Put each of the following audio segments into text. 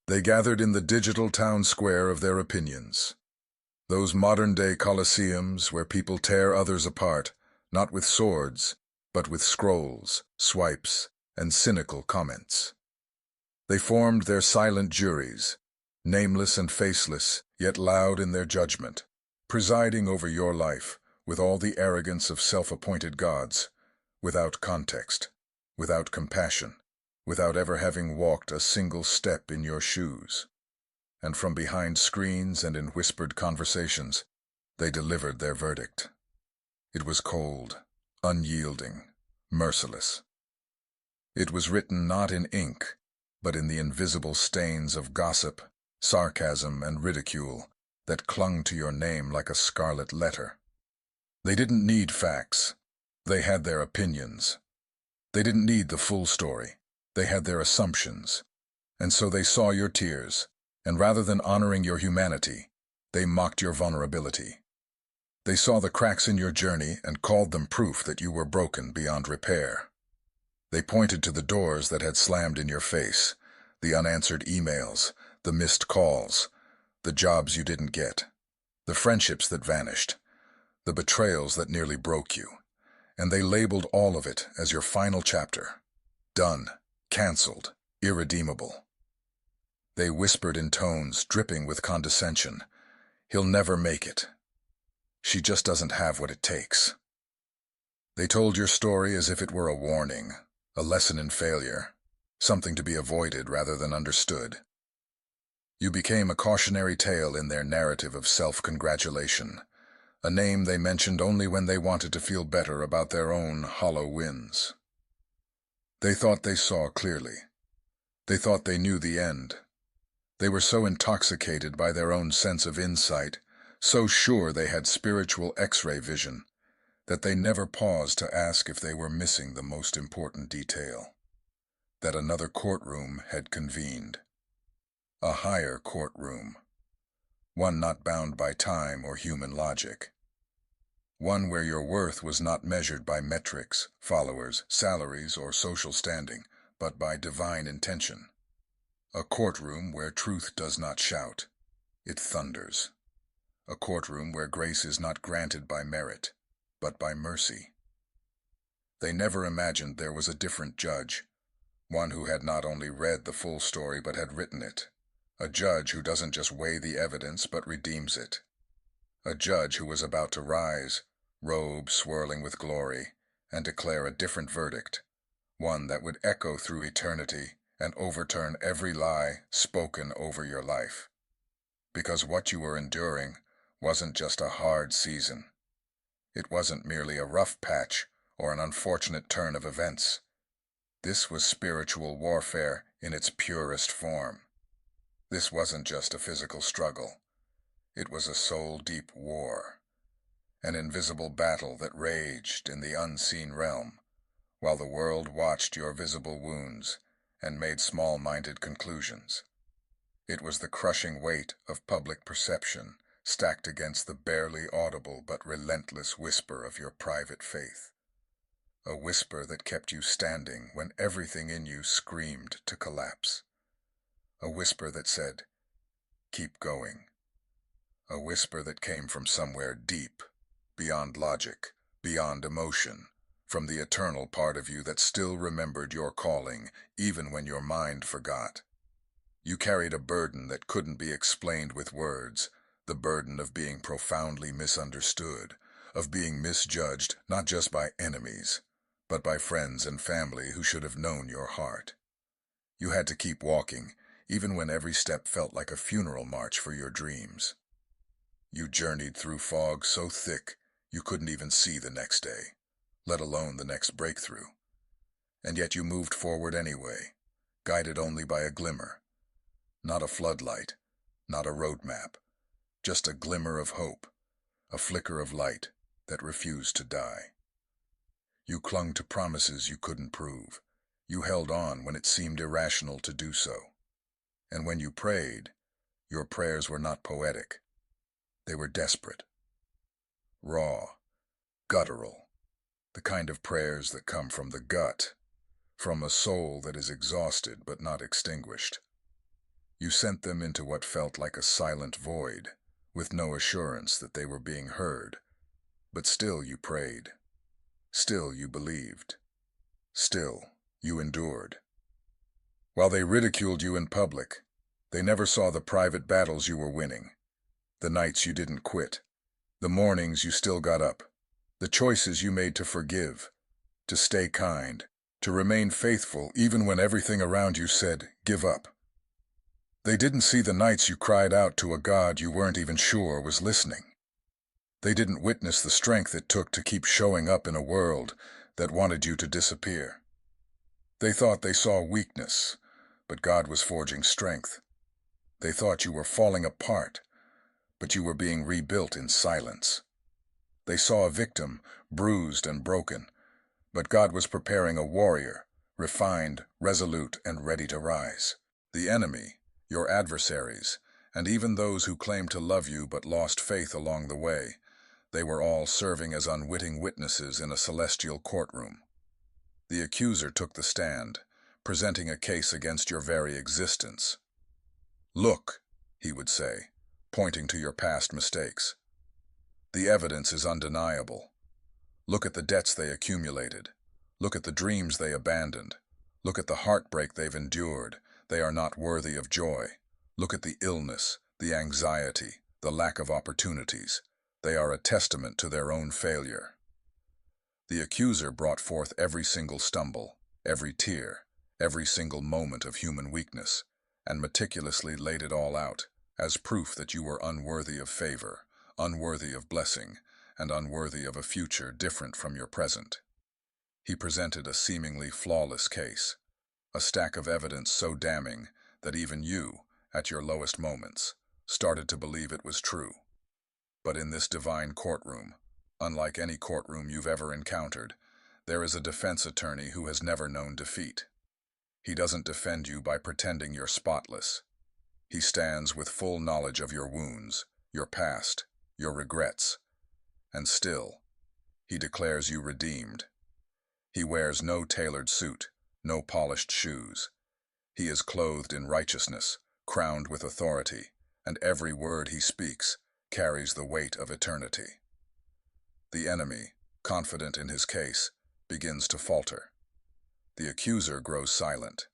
They gathered in the digital town square of their opinions. Those modern-day coliseums where people tear others apart, not with swords, but with scrolls, swipes, and cynical comments. They formed their silent juries, nameless and faceless, yet loud in their judgment, presiding over your life with all the arrogance of self-appointed gods, without context, without compassion, without ever having walked a single step in your shoes. And from behind screens and in whispered conversations, they delivered their verdict. It was cold, unyielding, merciless. It was written not in ink, but in the invisible stains of gossip, sarcasm, and ridicule that clung to your name like a scarlet letter. They didn't need facts. They had their opinions. They didn't need the full story. They had their assumptions. And so they saw your tears, and rather than honoring your humanity, they mocked your vulnerability. They saw the cracks in your journey and called them proof that you were broken beyond repair. They pointed to the doors that had slammed in your face, the unanswered emails, the missed calls, the jobs you didn't get, the friendships that vanished, the betrayals that nearly broke you, and they labeled all of it as your final chapter. Done, canceled, irredeemable. They whispered in tones dripping with condescension, "He'll never make it. She just doesn't have what it takes." They told your story as if it were a warning, a lesson in failure, something to be avoided rather than understood. You became a cautionary tale in their narrative of self-congratulation, a name they mentioned only when they wanted to feel better about their own hollow wins. They thought they saw clearly. They thought they knew the end. They were so intoxicated by their own sense of insight, so sure they had spiritual X-ray vision, that they never paused to ask if they were missing the most important detail: that another courtroom had convened. A higher courtroom. One not bound by time or human logic. One where your worth was not measured by metrics, followers, salaries, or social standing, but by divine intention. A courtroom where truth does not shout, it thunders. A courtroom where grace is not granted by merit, but by mercy. They never imagined there was a different judge, one who had not only read the full story but had written it. A judge who doesn't just weigh the evidence but redeems it. A judge who was about to rise, robe swirling with glory, and declare a different verdict, one that would echo through eternity and overturn every lie spoken over your life. Because what you were enduring wasn't just a hard season. It wasn't merely a rough patch or an unfortunate turn of events. This was spiritual warfare in its purest form. This wasn't just a physical struggle. It was a soul-deep war, an invisible battle that raged in the unseen realm, while the world watched your visible wounds and made small-minded conclusions. It was the crushing weight of public perception stacked against the barely audible but relentless whisper of your private faith. A whisper that kept you standing when everything in you screamed to collapse. A whisper that said, "Keep going." A whisper that came from somewhere deep, beyond logic, beyond emotion, from the eternal part of you that still remembered your calling, even when your mind forgot. You carried a burden that couldn't be explained with words, the burden of being profoundly misunderstood, of being misjudged not just by enemies, but by friends and family who should have known your heart. You had to keep walking, even when every step felt like a funeral march for your dreams. You journeyed through fog so thick you couldn't even see the next day, let alone the next breakthrough. And yet you moved forward anyway, guided only by a glimmer. Not a floodlight, not a roadmap, just a glimmer of hope, a flicker of light that refused to die. You clung to promises you couldn't prove. You held on when it seemed irrational to do so. And when you prayed, your prayers were not poetic. They were desperate. Raw, guttural, the kind of prayers that come from the gut, from a soul that is exhausted but not extinguished. You sent them into what felt like a silent void, with no assurance that they were being heard. But still you prayed. Still you believed. Still you endured. While they ridiculed you in public, they never saw the private battles you were winning, the nights you didn't quit, the mornings you still got up, the choices you made to forgive, to stay kind, to remain faithful even when everything around you said, give up. They didn't see the nights you cried out to a God you weren't even sure was listening. They didn't witness the strength it took to keep showing up in a world that wanted you to disappear. They thought they saw weakness, but God was forging strength. They thought you were falling apart, but you were being rebuilt in silence. They saw a victim, bruised and broken, but God was preparing a warrior, refined, resolute, and ready to rise. The enemy, your adversaries, and even those who claimed to love you but lost faith along the way, they were all serving as unwitting witnesses in a celestial courtroom. The accuser took the stand, presenting a case against your very existence. Look, he would say, pointing to your past mistakes. The evidence is undeniable. Look at the debts they accumulated. Look at the dreams they abandoned. Look at the heartbreak they've endured. They are not worthy of joy. Look at the illness, the anxiety, the lack of opportunities. They are a testament to their own failure. The accuser brought forth every single stumble, every tear, every single moment of human weakness, and meticulously laid it all out, as proof that you were unworthy of favor, unworthy of blessing, and unworthy of a future different from your present. He presented a seemingly flawless case, a stack of evidence so damning that even you, at your lowest moments, started to believe it was true. But in this divine courtroom, unlike any courtroom you've ever encountered, there is a defense attorney who has never known defeat. He doesn't defend you by pretending you're spotless. He stands with full knowledge of your wounds, your past, your regrets, and still, he declares you redeemed. He wears no tailored suit, no polished shoes. He is clothed in righteousness, crowned with authority, and every word he speaks carries the weight of eternity. The enemy, confident in his case, begins to falter. The accuser grows silent.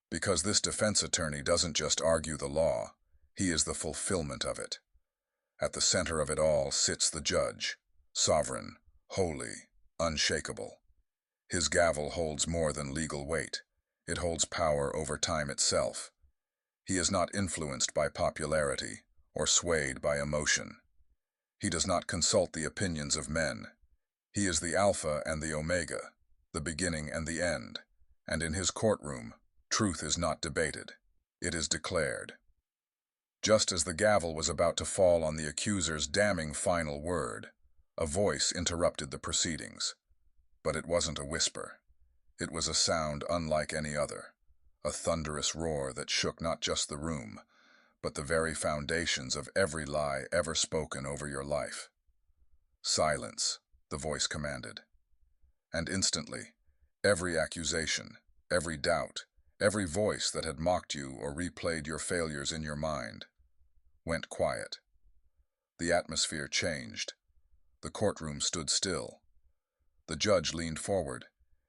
Because this defense attorney doesn't just argue the law, he is the fulfillment of it. At the center of it all sits the judge, sovereign, holy, unshakable. His gavel holds more than legal weight. It holds power over time itself. He is not influenced by popularity or swayed by emotion. He does not consult the opinions of men. He is the Alpha and the Omega, the beginning and the end, and in his courtroom, truth is not debated. It is declared. Just as the gavel was about to fall on the accuser's damning final word, a voice interrupted the proceedings. But it wasn't a whisper. It was a sound unlike any other, a thunderous roar that shook not just the room, but the very foundations of every lie ever spoken over your life. Silence, the voice commanded. And instantly, every accusation, every doubt, every voice that had mocked you or replayed your failures in your mind, went quiet. The atmosphere changed. The courtroom stood still. The judge leaned forward,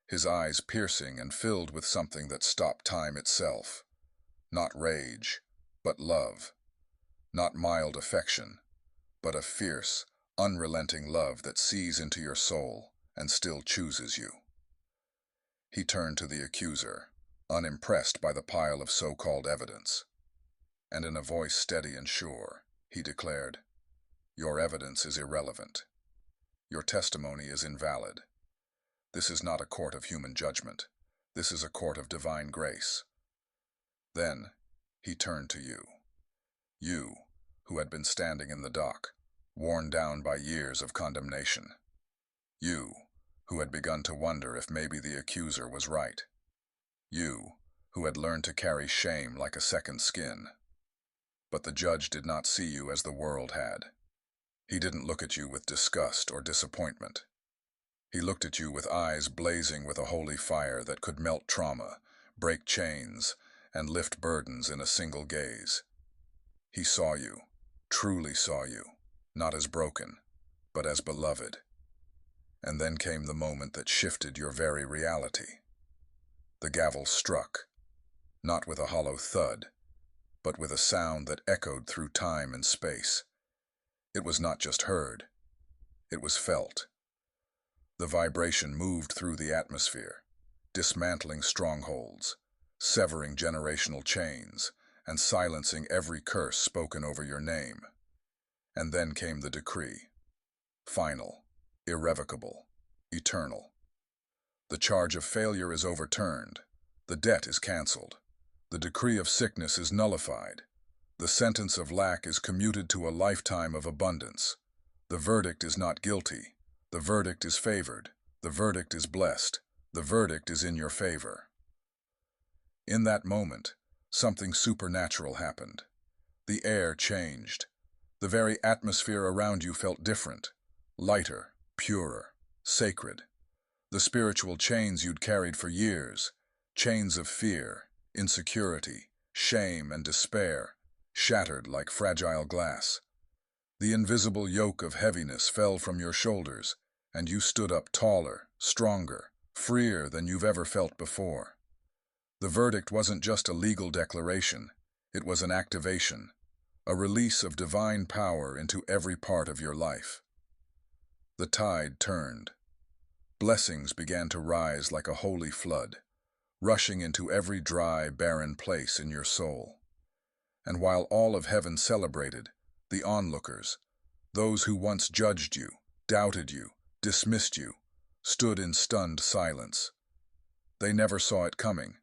his eyes piercing and filled with something that stopped time itself. Not rage, but love. Not mild affection, but a fierce, unrelenting love that sees into your soul and still chooses you. He turned to the accuser, unimpressed by the pile of so-called evidence. And in a voice steady and sure, he declared, "Your evidence is irrelevant. Your testimony is invalid. This is not a court of human judgment. This is a court of divine grace." Then, he turned to you. You, who had been standing in the dock, worn down by years of condemnation. You, who had begun to wonder if maybe the accuser was right. You, who had learned to carry shame like a second skin. But the judge did not see you as the world had. He didn't look at you with disgust or disappointment. He looked at you with eyes blazing with a holy fire that could melt trauma, break chains, and lift burdens in a single gaze. He saw you, truly saw you, not as broken, but as beloved. And then came the moment that shifted your very reality. The gavel struck, not with a hollow thud, but with a sound that echoed through time and space. It was not just heard, it was felt. The vibration moved through the atmosphere, dismantling strongholds, severing generational chains, and silencing every curse spoken over your name. And then came the decree. Final, irrevocable, eternal. The charge of failure is overturned. The debt is cancelled. The decree of sickness is nullified. The sentence of lack is commuted to a lifetime of abundance. The verdict is not guilty. The verdict is favored. The verdict is blessed. The verdict is in your favor. In that moment, something supernatural happened. The air changed. The very atmosphere around you felt different, lighter, purer, sacred. The spiritual chains you'd carried for years, chains of fear, insecurity, shame, and despair, shattered like fragile glass. The invisible yoke of heaviness fell from your shoulders, and you stood up taller, stronger, freer than you've ever felt before. The verdict wasn't just a legal declaration, it was an activation, a release of divine power into every part of your life. The tide turned. Blessings began to rise like a holy flood, rushing into every dry, barren place in your soul. And while all of heaven celebrated, the onlookers, those who once judged you, doubted you, dismissed you, stood in stunned silence. They never saw it coming,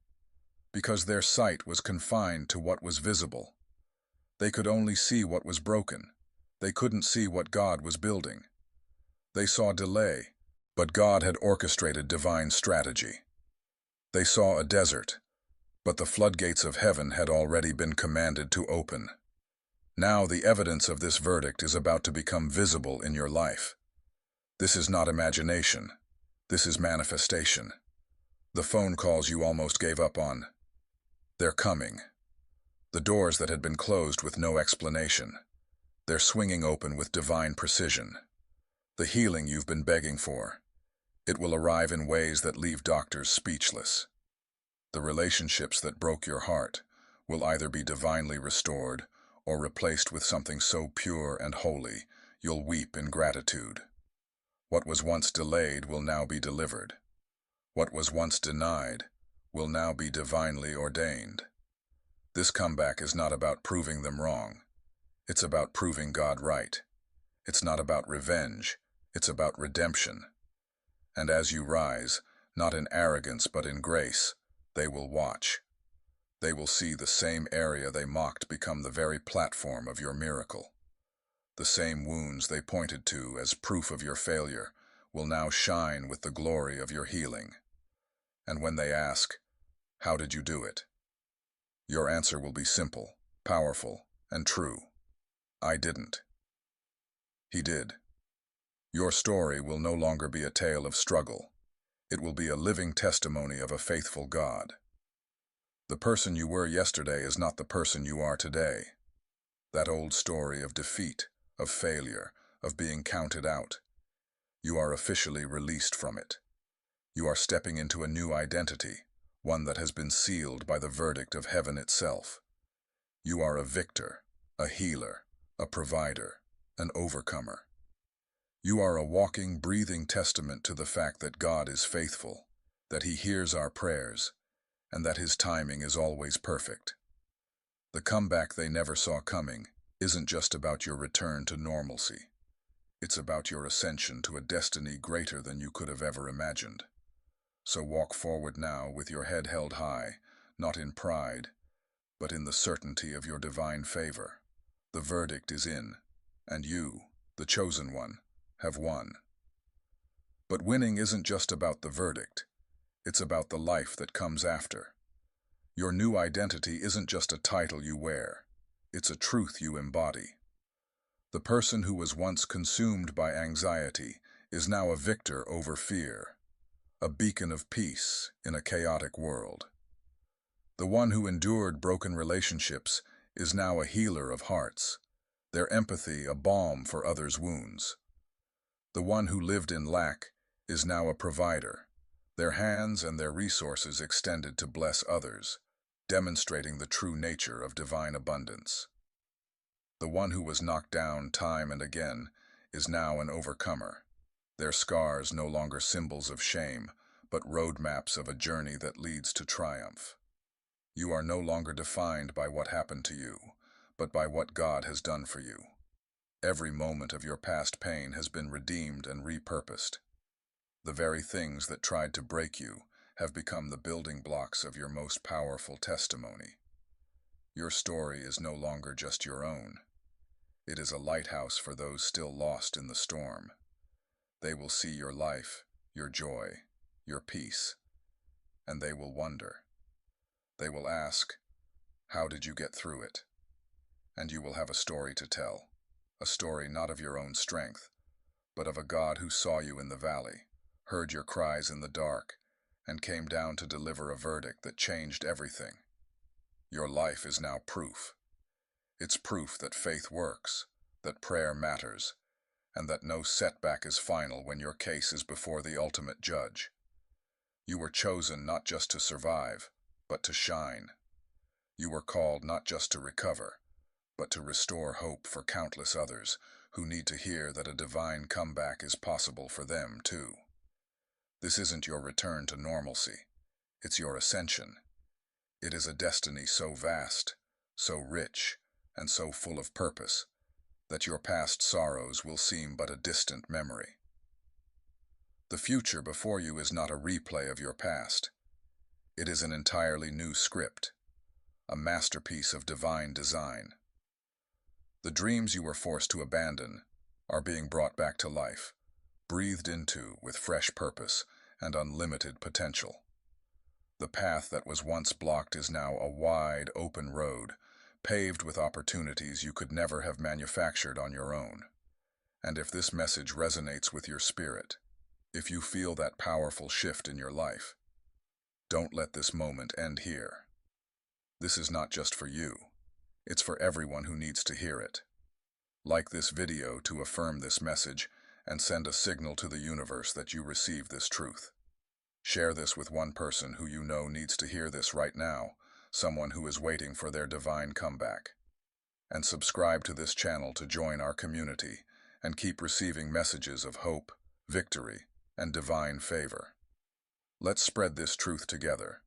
because their sight was confined to what was visible. They could only see what was broken. They couldn't see what God was building. They saw delay, but God had orchestrated divine strategy. They saw a desert, but the floodgates of heaven had already been commanded to open. Now the evidence of this verdict is about to become visible in your life. This is not imagination. This is manifestation. The phone calls you almost gave up on. They're coming. The doors that had been closed with no explanation. They're swinging open with divine precision. The healing you've been begging for. It will arrive in ways that leave doctors speechless. The relationships that broke your heart will either be divinely restored or replaced with something so pure and holy you'll weep in gratitude. What was once delayed will now be delivered. What was once denied will now be divinely ordained. This comeback is not about proving them wrong. It's about proving God right. It's not about revenge. It's about redemption. And as you rise, not in arrogance but in grace, they will watch. They will see the same area they mocked become the very platform of your miracle. The same wounds they pointed to as proof of your failure will now shine with the glory of your healing. And when they ask, "How did you do it?" your answer will be simple, powerful, and true. I didn't. He did. Your story will no longer be a tale of struggle. It will be a living testimony of a faithful God. The person you were yesterday is not the person you are today. That old story of defeat, of failure, of being counted out. You are officially released from it. You are stepping into a new identity, one that has been sealed by the verdict of heaven itself. You are a victor, a healer, a provider, an overcomer. You are a walking, breathing testament to the fact that God is faithful, that He hears our prayers, and that His timing is always perfect. The comeback they never saw coming isn't just about your return to normalcy. It's about your ascension to a destiny greater than you could have ever imagined. So walk forward now with your head held high, not in pride, but in the certainty of your divine favor. The verdict is in, and you, the chosen one, have won. But winning isn't just about the verdict. It's about the life that comes after. Your new identity isn't just a title you wear. It's a truth you embody. The person who was once consumed by anxiety is now a victor over fear, a beacon of peace in a chaotic world. The one who endured broken relationships is now a healer of hearts, their empathy a balm for others' wounds. The one who lived in lack is now a provider, their hands and their resources extended to bless others, demonstrating the true nature of divine abundance. The one who was knocked down time and again is now an overcomer, their scars no longer symbols of shame, but roadmaps of a journey that leads to triumph. You are no longer defined by what happened to you, but by what God has done for you. Every moment of your past pain has been redeemed and repurposed. The very things that tried to break you have become the building blocks of your most powerful testimony. Your story is no longer just your own. It is a lighthouse for those still lost in the storm. They will see your life, your joy, your peace, and they will wonder. They will ask, "How did you get through it?" And you will have a story to tell, a story not of your own strength, but of a God who saw you in the valley, heard your cries in the dark, and came down to deliver a verdict that changed everything. Your life is now proof. It's proof that faith works, that prayer matters, and that no setback is final when your case is before the ultimate judge. You were chosen not just to survive, but to shine. You were called not just to recover, but to restore hope for countless others who need to hear that a divine comeback is possible for them too. This isn't your return to normalcy. It's your ascension. It is a destiny so vast, so rich, and so full of purpose that your past sorrows will seem but a distant memory. The future before you is not a replay of your past. It is an entirely new script, a masterpiece of divine design. The dreams you were forced to abandon are being brought back to life, breathed into with fresh purpose and unlimited potential. The path that was once blocked is now a wide, open road, paved with opportunities you could never have manufactured on your own. And if this message resonates with your spirit, if you feel that powerful shift in your life, don't let this moment end here. This is not just for you. It's for everyone who needs to hear it. Like this video to affirm this message and send a signal to the universe that you receive this truth. Share this with one person who you know needs to hear this right now, someone who is waiting for their divine comeback. And subscribe to this channel to join our community and keep receiving messages of hope, victory, and divine favor. Let's spread this truth together.